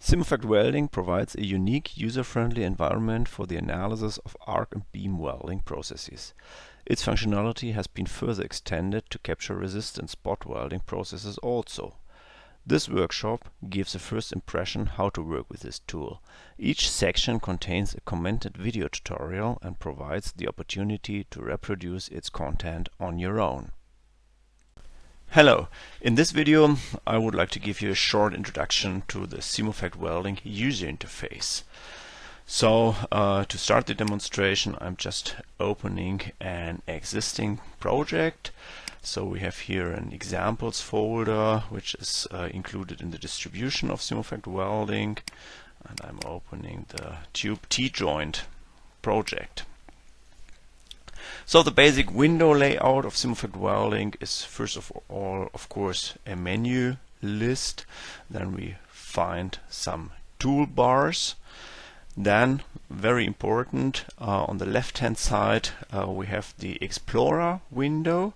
Simufact Welding provides a unique, user-friendly environment for the analysis of arc and beam welding processes. Its functionality has been further extended to capture resistant spot welding processes also. This workshop gives a first impression how to work with this tool. Each section contains a commented video tutorial and provides the opportunity to reproduce its content on your own. Hello, in this video I would like to give you a short introduction to the Simufact Welding user interface. So to start the demonstration, I'm just opening an existing project. So we have here an examples folder which is included in the distribution of Simufact Welding, and I'm opening the tube T-joint project. So the basic window layout of Simufact Welding is first of all, of course, a menu list. Then we find some toolbars. Then, very important, on the left hand side we have the Explorer window.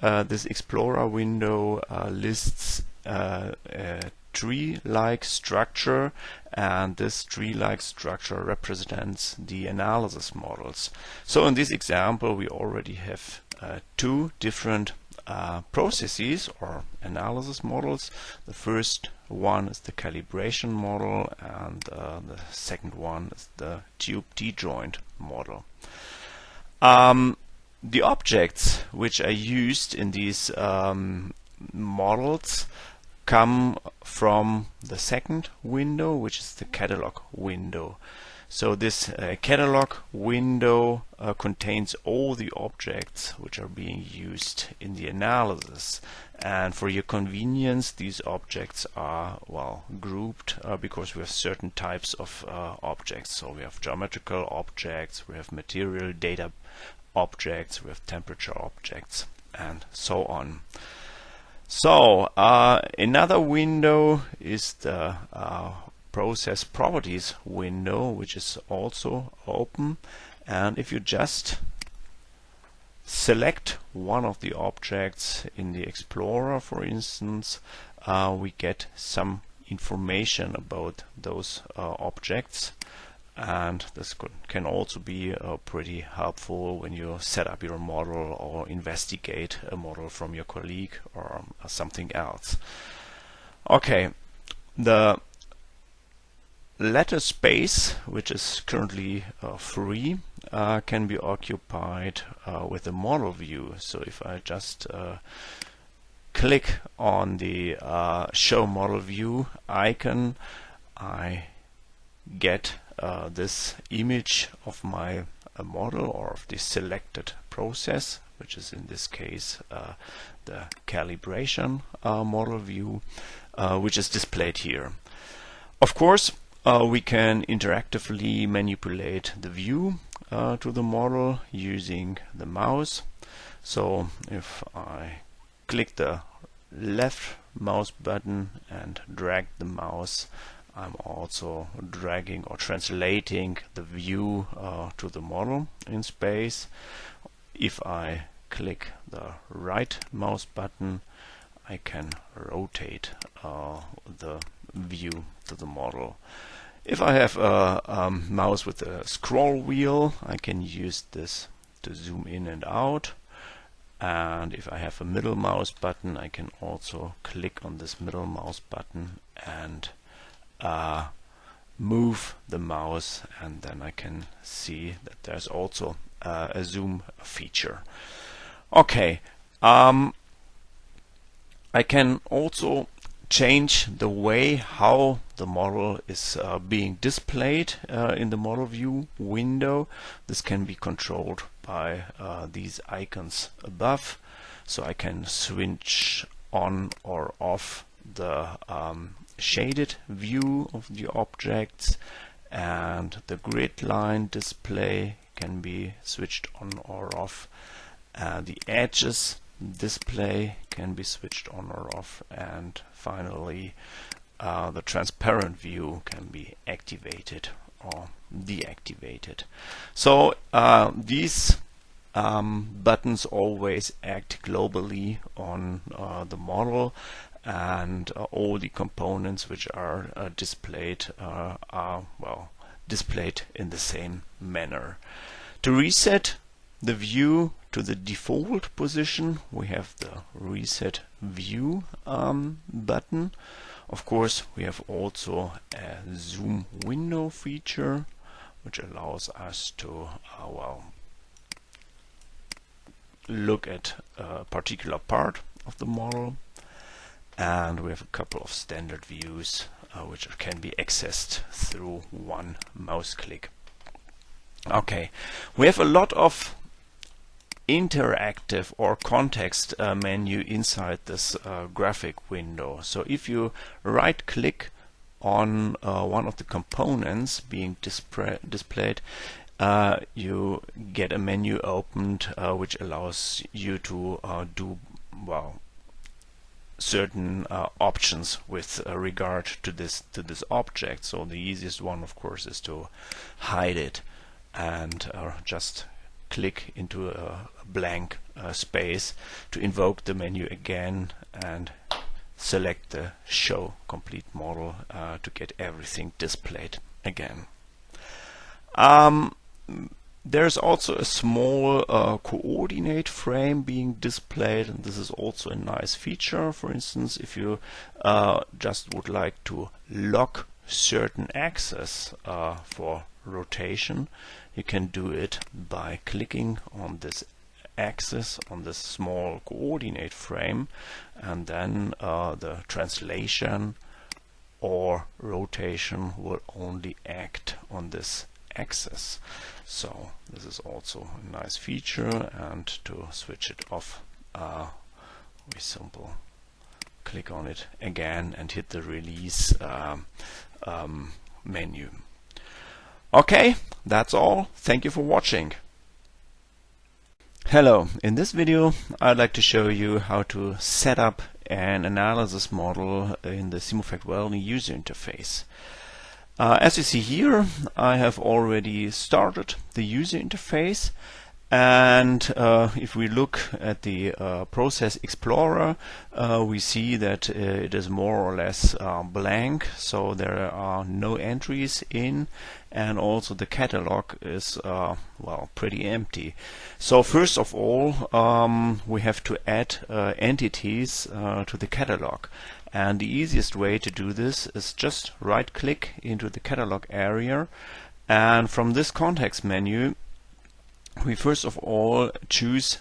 This Explorer window lists a tree-like structure, and this tree-like structure represents the analysis models. So in this example we already have two different processes or analysis models. The first one is the calibration model, and the second one is the tube T-joint model. The objects which are used in these models come from the second window, which is the catalog window. So this catalog window contains all the objects which are being used in the analysis, and for your convenience these objects are grouped because we have certain types of objects. So we have geometrical objects, we have material data objects, we have temperature objects, and so on. So another window is the process properties window, which is also open, and if you just select one of the objects in the Explorer, for instance, we get some information about those objects. And this can also be pretty helpful when you set up your model or investigate a model from your colleague or something else. Okay, the letter space, which is currently free, can be occupied with the model view. So if I just click on the show model view icon, I get this image of my model or of the selected process, which is in this case the calibration model view, which is displayed here. Of course, we can interactively manipulate the view to the model using the mouse. So if I click the left mouse button and drag the mouse, I'm also dragging or translating the view to the model in space. If I click the right mouse button, I can rotate the view to the model. If I have a mouse with a scroll wheel, I can use this to zoom in and out. And if I have a middle mouse button, I can also click on this middle mouse button and move the mouse, and then I can see that there's also a zoom feature. Okay, I can also change the way how the model is being displayed in the model view window. This can be controlled by these icons above. So I can switch on or off the shaded view of the objects, and the grid line display can be switched on or off. The edges display can be switched on or off, and finally the transparent view can be activated or deactivated. So these buttons always act globally on the model, and all the components which are displayed are displayed in the same manner. To reset the view to the default position, we have the reset view button. Of course, we have also a zoom window feature, which allows us to look at a particular part of the model. And we have a couple of standard views which can be accessed through one mouse click. Okay, we have a lot of interactive or context menu inside this graphic window. So if you right click on one of the components being displayed, you get a menu opened which allows you to do certain options with regard to this object. So the easiest one, of course, is to hide it and just click into a blank space to invoke the menu again and select the show complete model to get everything displayed again. There's also a small coordinate frame being displayed, and this is also a nice feature. For instance, if you just would like to lock certain axes for rotation, you can do it by clicking on this axis on this small coordinate frame, and then the translation or rotation will only act on this axis. So this is also a nice feature, and to switch it off we simply click on it again and hit the release menu. Okay, that's all. Thank you for watching. Hello, in this video I'd like to show you how to set up an analysis model in the Simufact Welding user interface. As you see here, I have already started the user interface, and if we look at the Process Explorer, we see that it is more or less blank, so there are no entries in, and also the catalog is pretty empty. So first of all, we have to add entities to the catalog. And the easiest way to do this is just right click into the catalog area, and from this context menu we first of all choose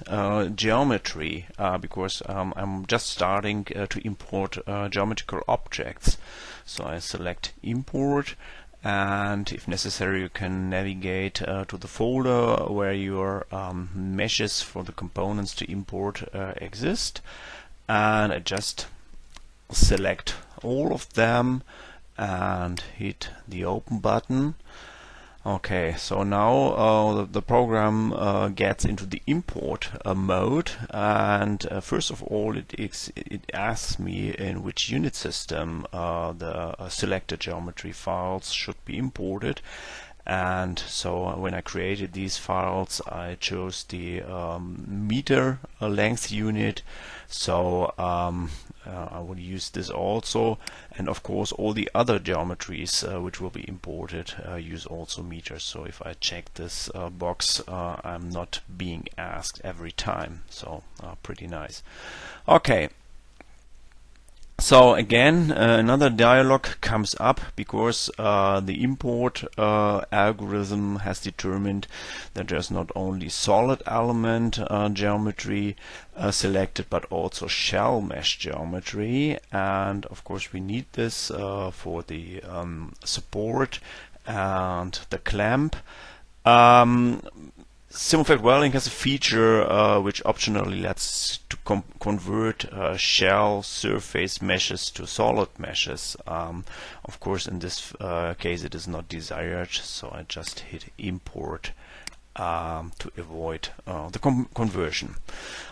geometry, because I'm just starting to import geometrical objects. So I select import, and if necessary you can navigate to the folder where your meshes for the components to import exist, and I just select all of them and hit the open button. Okay, so now the program gets into the import mode, and first of all it asks me in which unit system the selected geometry files should be imported. And so when I created these files, I chose the meter length unit, so I will use this also, and of course all the other geometries which will be imported use also meters. So if I check this box, I'm not being asked every time, so pretty nice. Okay. So again, another dialog comes up because the import algorithm has determined that there's not only solid element geometry selected, but also shell mesh geometry, and of course we need this for the support and the clamp. Simufact Welding has a feature which optionally lets to convert shell surface meshes to solid meshes. Of course in this case it is not desired, so I just hit import to avoid the conversion.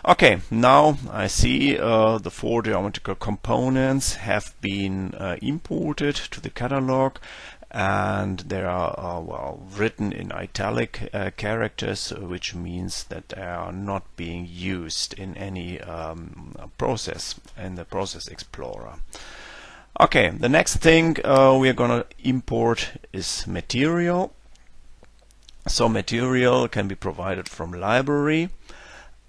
Okay, now I see the 4 geometrical components have been imported to the catalog, and they are well written in italic characters, which means that they are not being used in any process in the Process Explorer. Okay, the next thing we are going to import is material. So material can be provided from library,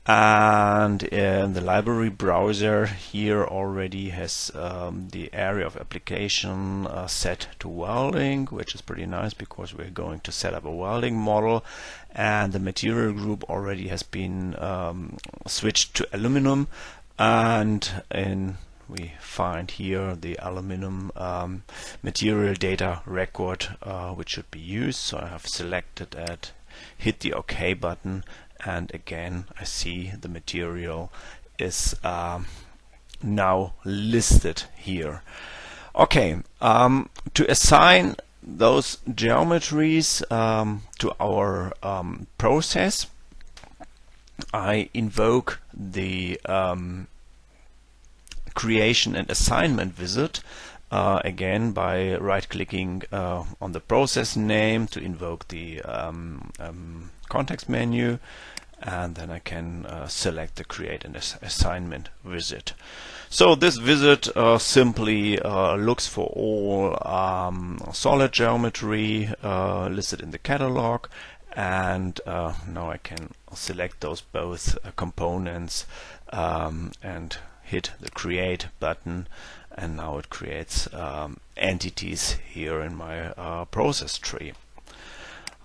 and the library browser here already has the area of application set to welding, which is pretty nice because we're going to set up a welding model, and the material group already has been switched to aluminum, and we find here the aluminum material data record which should be used. So I have selected that, hit the OK button, and again I see the material is now listed here. Okay, to assign those geometries to our process, I invoke the creation and assignment visit again by right-clicking on the process name to invoke the context menu, and then I can select the create and assignment visit. So this visit simply looks for all solid geometry listed in the catalog, and now I can select those both components and hit the create button, and now it creates entities here in my process tree.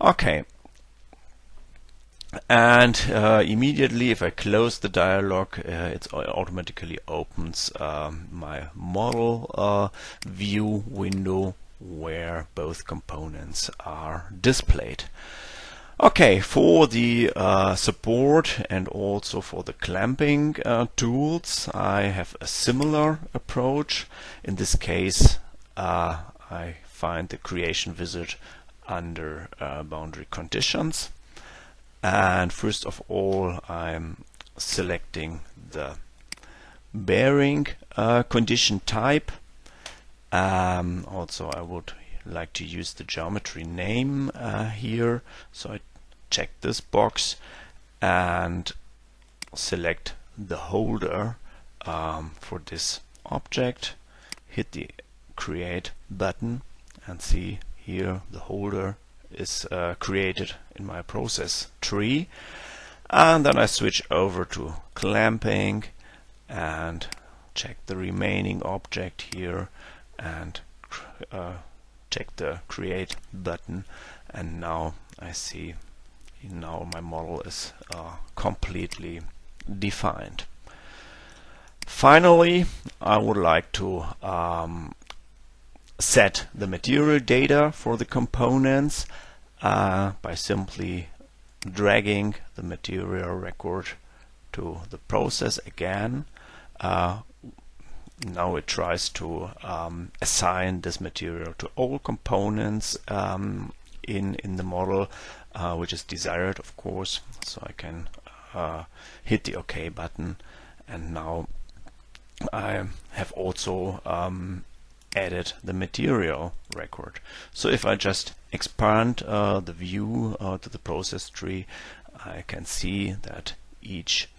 Okay, and immediately if I close the dialog, it automatically opens my model view window where both components are displayed. Okay, for the support and also for the clamping tools, I have a similar approach. In this case, I find the creation visit under boundary conditions. And first of all, I'm selecting the bearing condition type. Also, I would like to use the geometry name here, so I check this box and select the holder for this object, hit the create button, and see here the holder is created in my process tree. And then I switch over to clamping and check the remaining object here and check the create button, and now I see now my model is completely defined. Finally, I would like to set the material data for the components by simply dragging the material record to the process again. Now it tries to assign this material to all components in the model, which is desired, of course. So I can hit the OK button, and now I have also added the material record. So if I just expand the view to the process tree, I can see that each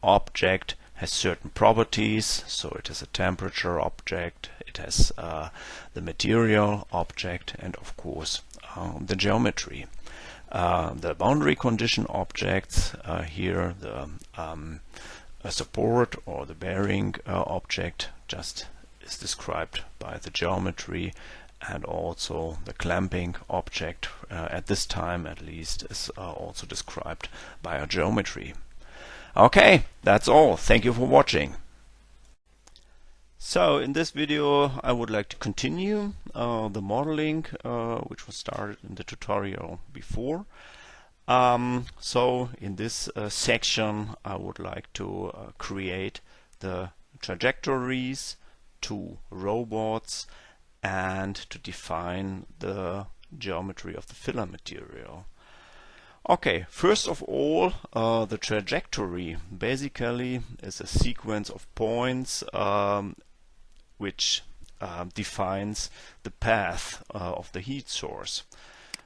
object has certain properties. So it has a temperature object, it has the material object, and of course the geometry. The boundary condition objects here, the support or the bearing object just is described by the geometry, and also the clamping object at this time at least is also described by a geometry. Okay, that's all. Thank you for watching. So in this video I would like to continue the modeling which was started in the tutorial before. So in this section I would like to create the trajectories, 2 robots, and to define the geometry of the filler material. Okay, first of all, the trajectory basically is a sequence of points which defines the path of the heat source.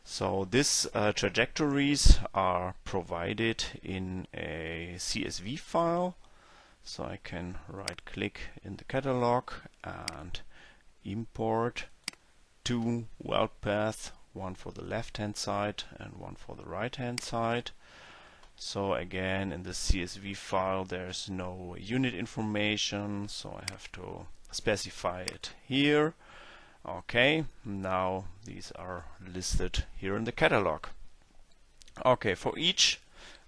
So these trajectories are provided in a CSV file. So I can right click in the catalog and import two weld paths, one for the left hand side and one for the right hand side. So again, in the CSV file there's no unit information, so I have to specify it here. Okay, now these are listed here in the catalog. Okay, for each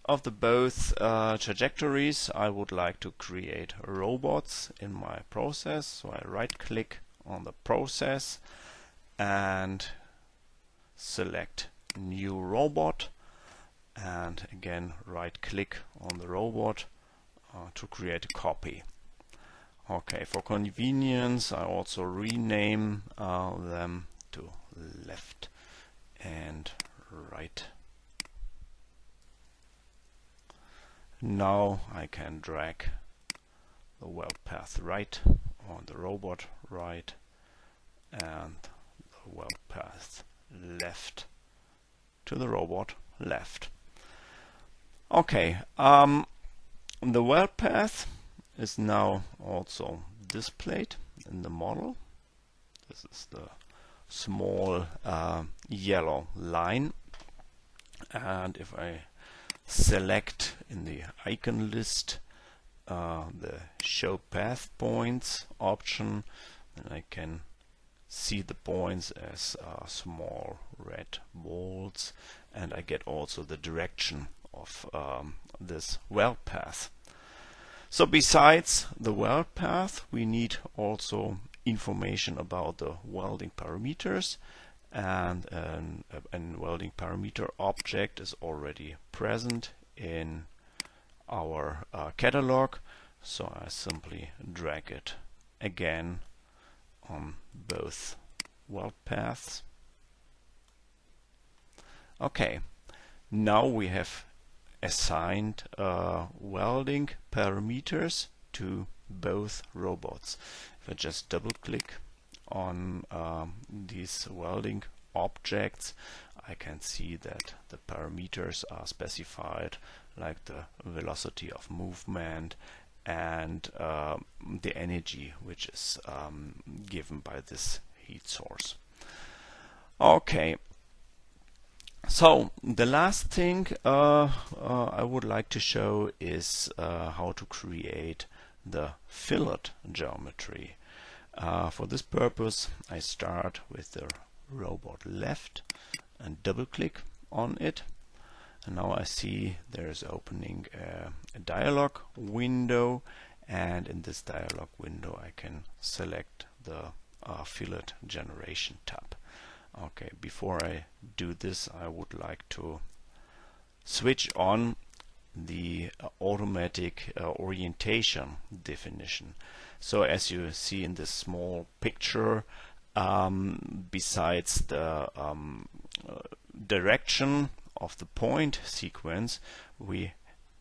of the both trajectories I would like to create robots in my process. So I right click on the process and select new robot, and again right click on the robot to create a copy. Okay, for convenience I also rename them to left and right. Now I can drag the weld path right on the robot right and the weld path left to the robot left. Okay, the weld path is now also displayed in the model. This is the small yellow line, and if I select in the icon list the show path points option, then I can see the points as small red balls, and I get also the direction of this weld path. So besides the weld path, we need also information about the welding parameters, and a welding parameter object is already present in our catalog. So I simply drag it again on both weld paths. Okay, now we have assigned welding parameters to both robots. If I just double click on these welding objects, I can see that the parameters are specified, like the velocity of movement and the energy which is given by this heat source. Okay, so the last thing I would like to show is how to create the fillet geometry. For this purpose I start with the robot left and double click on it, and now I see there's opening a dialog window, and in this dialog window I can select the fillet generation tab. Okay, before I do this I would like to switch on the automatic orientation definition. So as you see in this small picture, besides the direction of the point sequence, we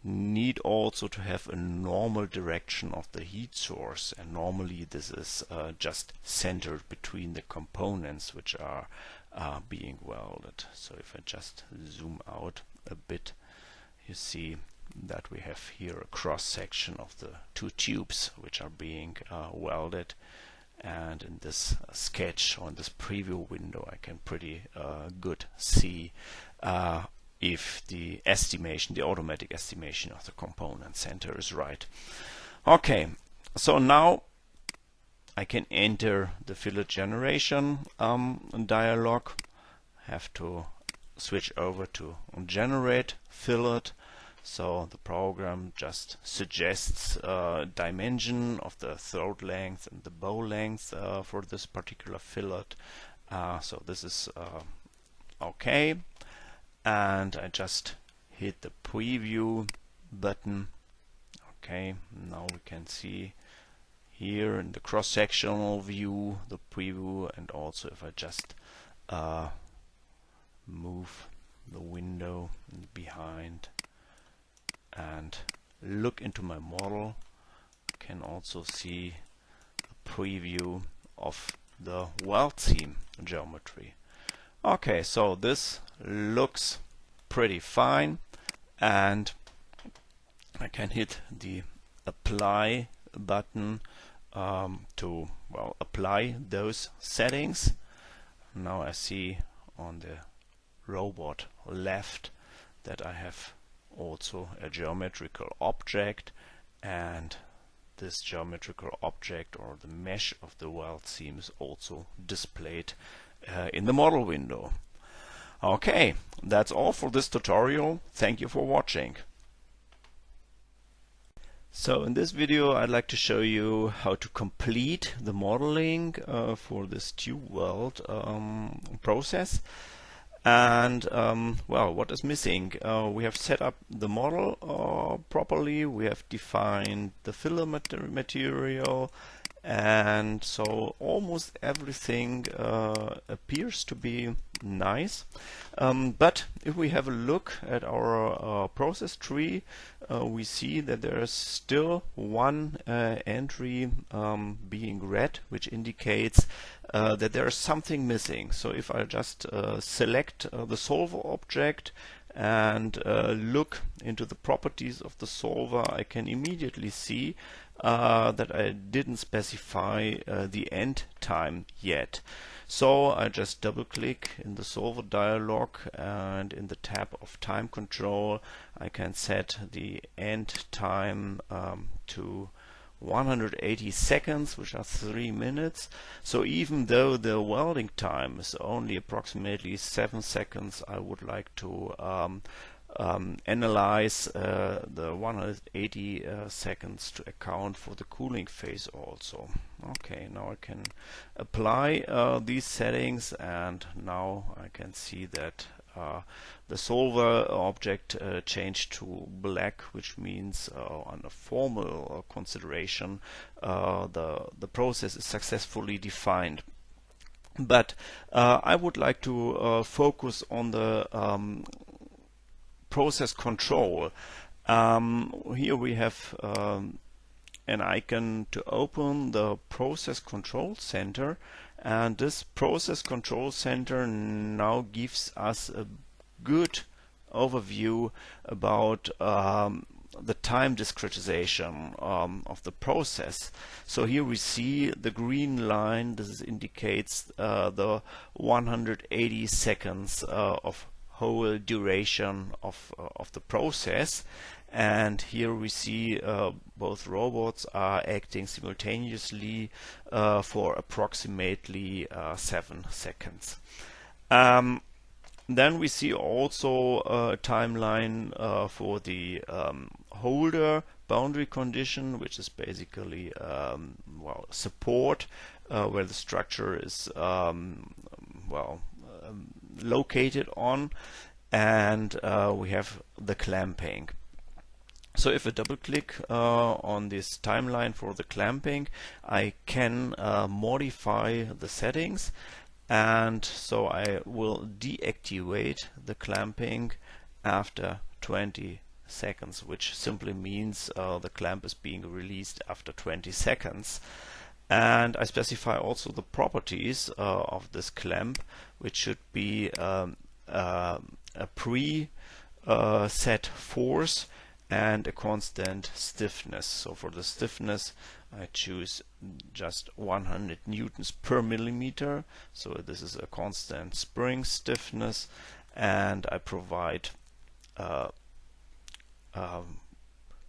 need also to have a normal direction of the heat source, and normally this is just centered between the components which are being welded. So if I just zoom out a bit, you see that we have here a cross section of the two tubes which are being welded, and in this sketch or in this preview window I can pretty good see if the estimation, the automatic estimation of the component center is right. Okay, so now I can enter the fillet generation dialog. Have to switch over to generate fillet. So the program just suggests dimension of the throat length and the bow length for this particular fillet. So this is okay, and I just hit the preview button. Okay, now we can see here in the cross-sectional view the preview, and also if I just move the window behind and look into my model, I can also see a preview of the weld seam geometry. Okay, so this looks pretty fine, and I can hit the apply button to apply those settings. Now I see on the robot left that I have also a geometrical object, and this geometrical object or the mesh of the weld seam is also displayed in the model window. Okay, that's all for this tutorial. Thank you for watching. So in this video I'd like to show you how to complete the modeling for this tube weld process. And well, what is missing? We have set up the model properly, we have defined the filler material, and so almost everything appears to be nice. But if we have a look at our process tree, we see that there is still one entry being red, which indicates that there is something missing. So if I just select the solver object and look into the properties of the solver, I can immediately see that I didn't specify the end time yet. So I just double click in the solver dialog, and in the tab of time control I can set the end time to 180 seconds, which are 3 minutes. So even though the welding time is only approximately 7 seconds, I would like to analyze the 180 seconds to account for the cooling phase also. Okay, now I can apply these settings, and now I can see that the solver object changed to black, which means on a formal consideration the process is successfully defined. But I would like to focus on the process control. Here we have an icon to open the process control center, and this process control center now gives us a good overview about the time discretization of the process. So here we see the green line. This indicates the 180 seconds of whole duration of the process, and here we see both robots are acting simultaneously for approximately 7 seconds. Then we see also a timeline for the holder boundary condition, which is basically support, where the structure is located on, and we have the clamping. So if I double click on this timeline for the clamping, I can modify the settings, and so I will deactivate the clamping after 20 seconds, which simply means the clamp is being released after 20 seconds. And I specify also the properties of this clamp, which should be a pre-set force and a constant stiffness. So for the stiffness I choose just 100 newtons per millimeter, so this is a constant spring stiffness, and I provide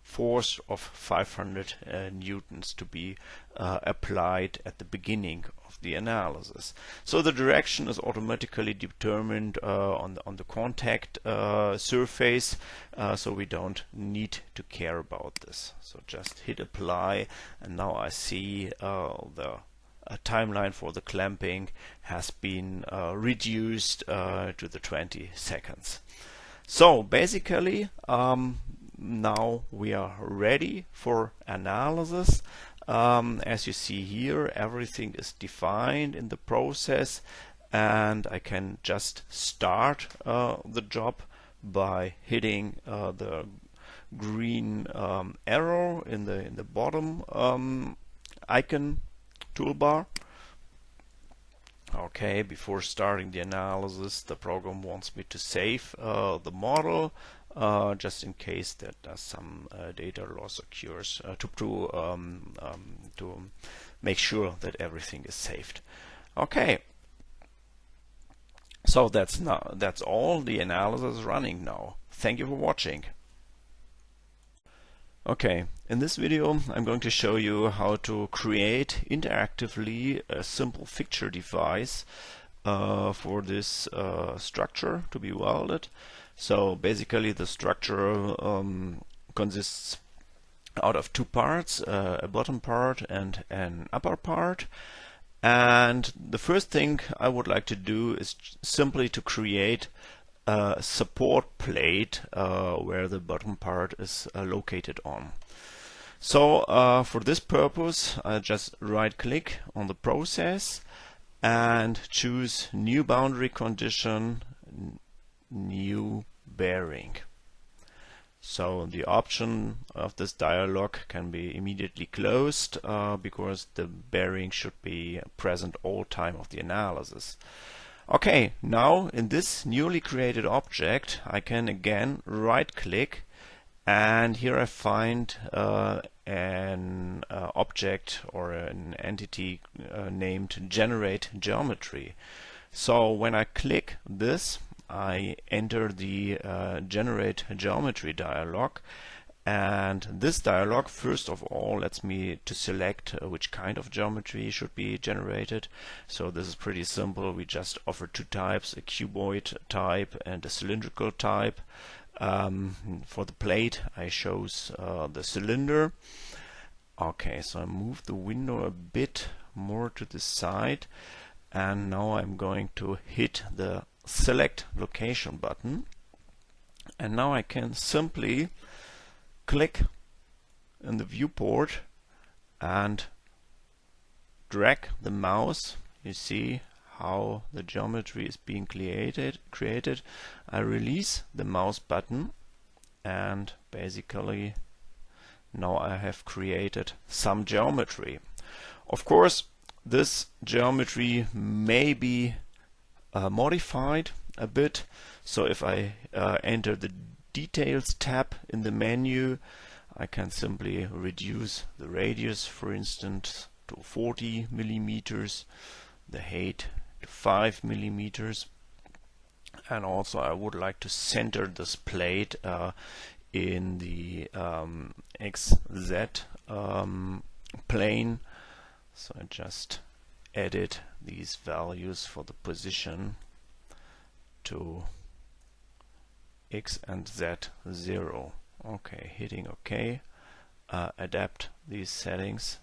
force of 500 newtons to be applied at the beginning of the analysis. So the direction is automatically determined on the contact surface, so we don't need to care about this. So just hit apply, and now I see the timeline for the clamping has been reduced to the 20 seconds. So basically now we are ready for analysis. As you see here, everything is defined in the process, and I can just start the job by hitting the green arrow in the bottom icon toolbar. Okay, before starting the analysis, the program wants me to save the model just in case that some data loss occurs to make sure that everything is saved. Okay, so that's all. The analysis is running now. Thank you for watching. Okay, in this video I'm going to show you how to create interactively a simple fixture device for this structure to be welded. So basically the structure consists out of two parts, a bottom part and an upper part. And the first thing I would like to do is simply to create a support plate where the bottom part is located on. So for this purpose I just right click on the process and choose new boundary condition, new bearing. So the option of this dialog can be immediately closed because the bearing should be present all time of the analysis. Okay, now in this newly created object I can again right click, and here I find an object or an entity named generate geometry. So when I click this, I enter the generate geometry dialog, and this dialog first of all lets me to select which kind of geometry should be generated. So this is pretty simple. We just offer two types, a cuboid type and a cylindrical type. For the plate I chose the cylinder. Okay, so I move the window a bit more to the side, and now I'm going to hit the select location button, and now I can simply click in the viewport and drag the mouse. You see how the geometry is being created. I release the mouse button, and basically now I have created some geometry. Of course, this geometry may be modified a bit. So if I enter the Details tab in the menu, I can simply reduce the radius, for instance, to 40 millimeters, the height to 5 millimeters, and also I would like to center this plate in the XZ plane. So I just edit these values for the position to X and Z 0. Okay, hitting OK. Adapt these settings,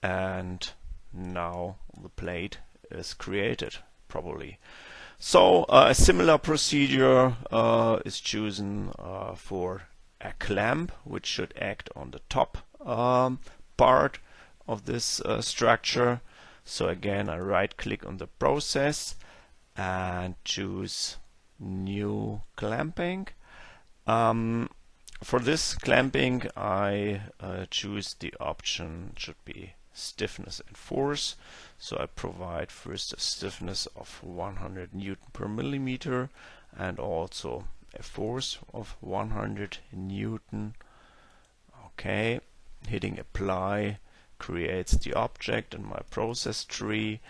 and now the plate is created properly. So a similar procedure is chosen for a clamp, which should act on the top part of this structure. So again, I right click on the process and choose new clamping. For this clamping I choose the option should be stiffness and force. So I provide first a stiffness of 100 Newton per millimeter and also a force of 100 Newton. Okay, hitting apply creates the object in my process tree,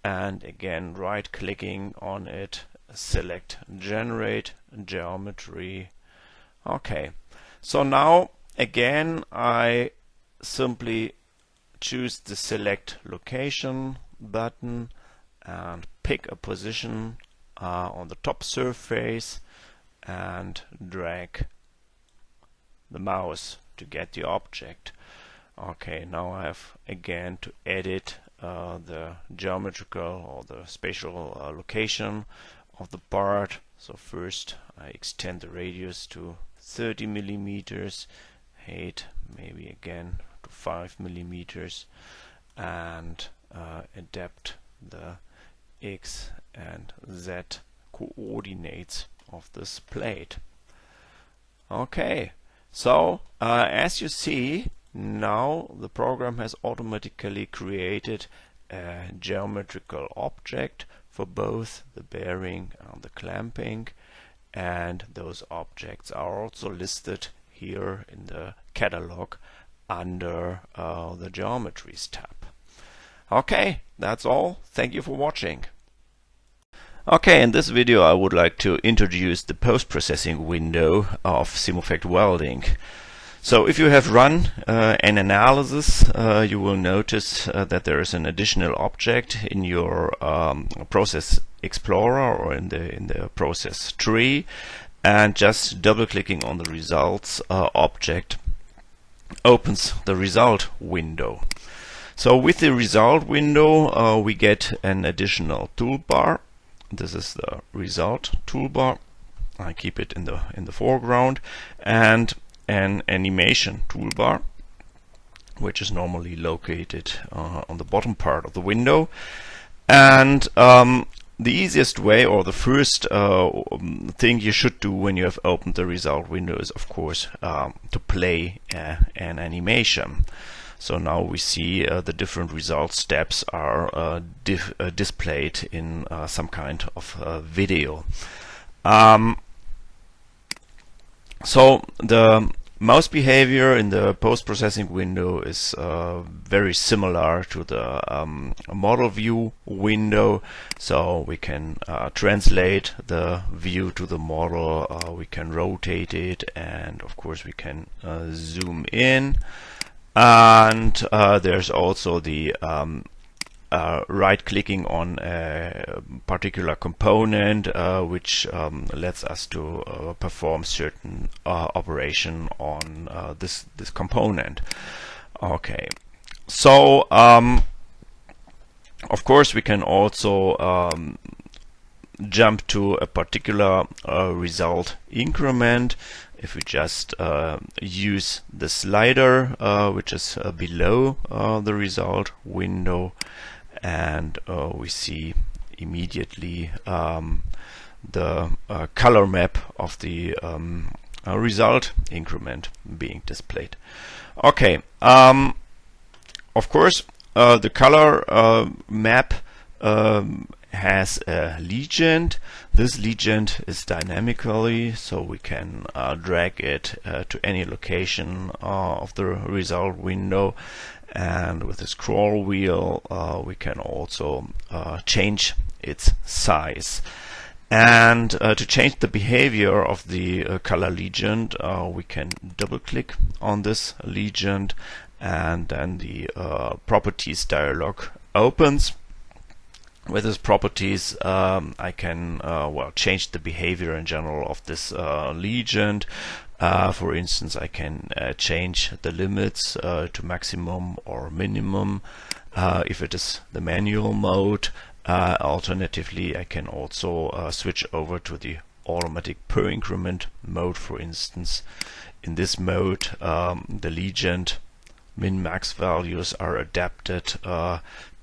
and again right clicking on it, select generate geometry. Okay, so now again I simply choose the select location button and pick a position on the top surface and drag the mouse to get the object. Okay, now I have again to edit the geometrical or the spatial location of the part. So first I extend the radius to 30 millimeters, height maybe again to 5 millimeters, and adapt the X and Z coordinates of this plate. Okay, so as you see, now the program has automatically created a geometrical object for both the bearing and the clamping, and those objects are also listed here in the catalog under the Geometries tab. Okay, that's all. Thank you for watching. Okay, in this video I would like to introduce the post-processing window of Simufact Welding. So if you have run an analysis, you will notice that there is an additional object in your process explorer or in the process tree, and just double-clicking on the results object opens the result window. So with the result window we get an additional toolbar. This is the result toolbar. I keep it in the foreground, and an animation toolbar, which is normally located on the bottom part of the window. And the easiest way, or the first thing you should do when you have opened the result window, is of course to play an animation. So now we see the different result steps are displayed in some kind of video. So the mouse behavior in the post-processing window is very similar to the model view window. So we can translate the view to the model, we can rotate it, and of course we can zoom in. And there's also the right-clicking on a particular component, which lets us to perform certain operation on this component. Okay, so of course we can also jump to a particular result increment if we just use the slider which is below the result window, and we see immediately the color map of the result increment being displayed. Okay, of course the color map has a legend. This legend is dynamically, so we can drag it to any location of the result window, and with the scroll wheel we can also change its size. And to change the behavior of the color legend, we can double click on this legend, and then the properties dialog opens. With these properties I can change the behavior in general of this legend. For instance, I can change the limits to maximum or minimum if it is the manual mode. Alternatively, I can also switch over to the automatic per increment mode. For instance, in this mode the legend min-max values are adapted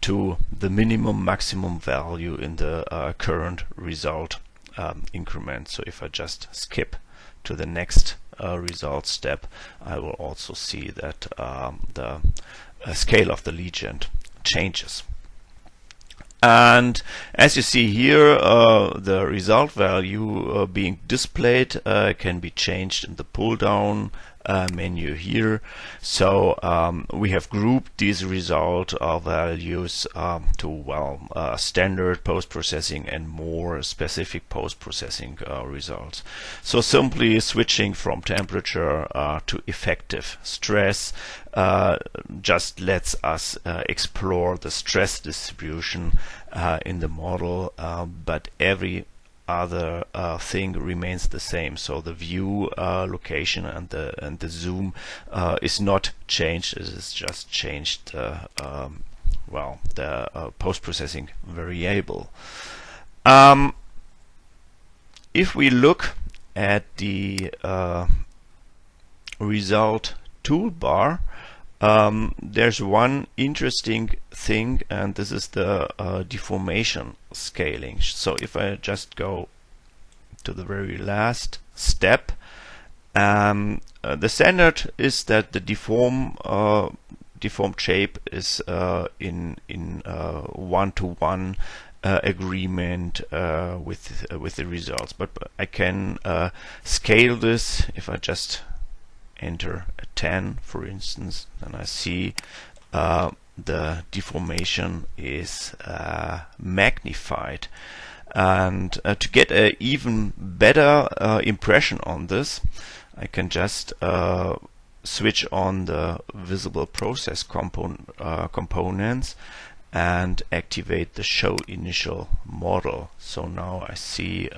to the minimum maximum value in the current result increment. So if I just skip to the next result step, I will also see that the scale of the legend changes. And as you see here, the result value being displayed can be changed in the pull down menu here. So we have grouped these result values to standard post-processing and more specific post-processing results. So simply switching from temperature to effective stress just lets us explore the stress distribution in the model, but every other thing remains the same. So the view location and the zoom is not changed. It is just changed the post-processing variable. If we look at the result toolbar, there's one interesting thing, and this is the deformation scaling. So if I just go to the very last step, the standard is that the deformed shape is in one-to-one agreement with the results. But I can scale this. If I just enter a 10, for instance, then I see the deformation is magnified. And to get an even better impression on this, I can just switch on the visible process components and activate the show initial model. So now I see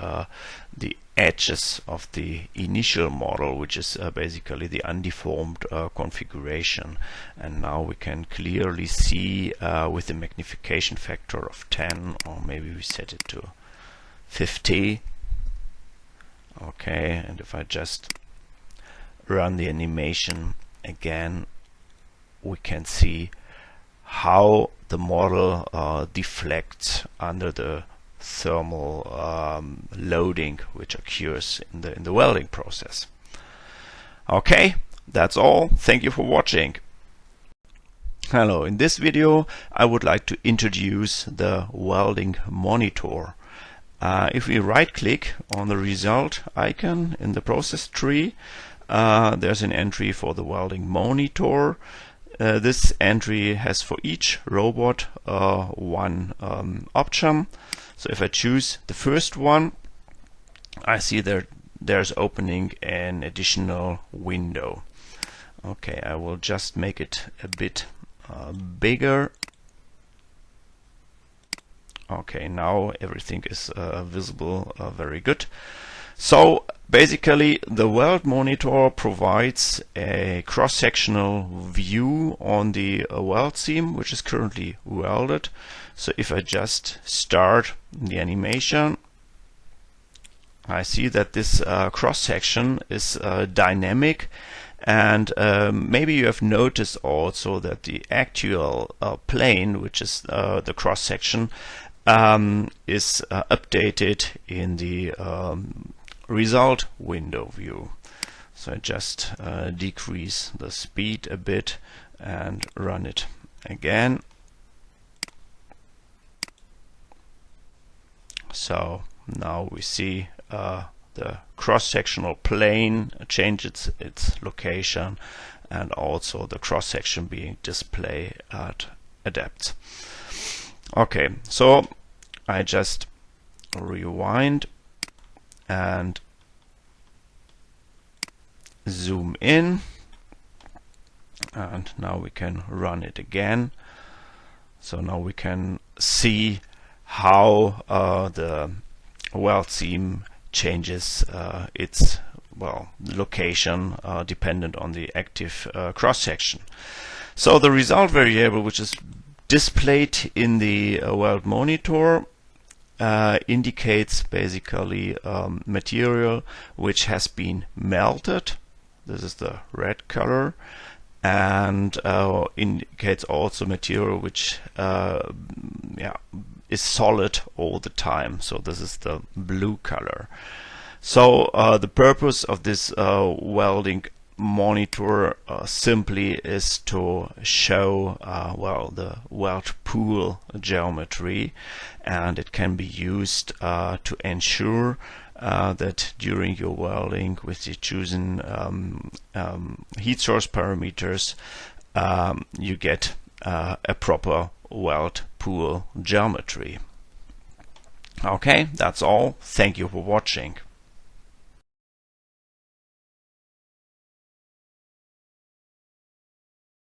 the edges of the initial model, which is basically the undeformed configuration. And now we can clearly see with the magnification factor of 10, or maybe we set it to 50. Okay, and if I just run the animation again, we can see how the model deflects under the thermal loading which occurs in the welding process. Okay, that's all. Thank you for watching. Hello, in this video I would like to introduce the welding monitor. If we right click on the result icon in the process tree, there's an entry for the welding monitor. This entry has for each robot one option. So if I choose the first one, I see there's opening an additional window. Okay, I will just make it a bit bigger. Okay, now everything is visible very good. So basically the weld monitor provides a cross-sectional view on the weld seam which is currently welded. So if I just start the animation, I see that this cross-section is dynamic, and maybe you have noticed also that the actual plane, which is the cross-section, is updated in the result window view. So I just decrease the speed a bit and run it again. So now we see the cross-sectional plane change its location, and also the cross-section being displayed at a depth. Okay, so I just rewind and zoom in, and now we can run it again. So now we can see how the weld seam changes its location dependent on the active cross-section. So the result variable, which is displayed in the weld monitor, indicates basically material which has been melted. This is the red color, and indicates also material which is solid all the time. So this is the blue color. So the purpose of this welding monitor simply is to show the weld pool geometry, and it can be used to ensure that during your welding with the chosen heat source parameters you get a proper weld pool geometry. Okay, that's all. Thank you for watching.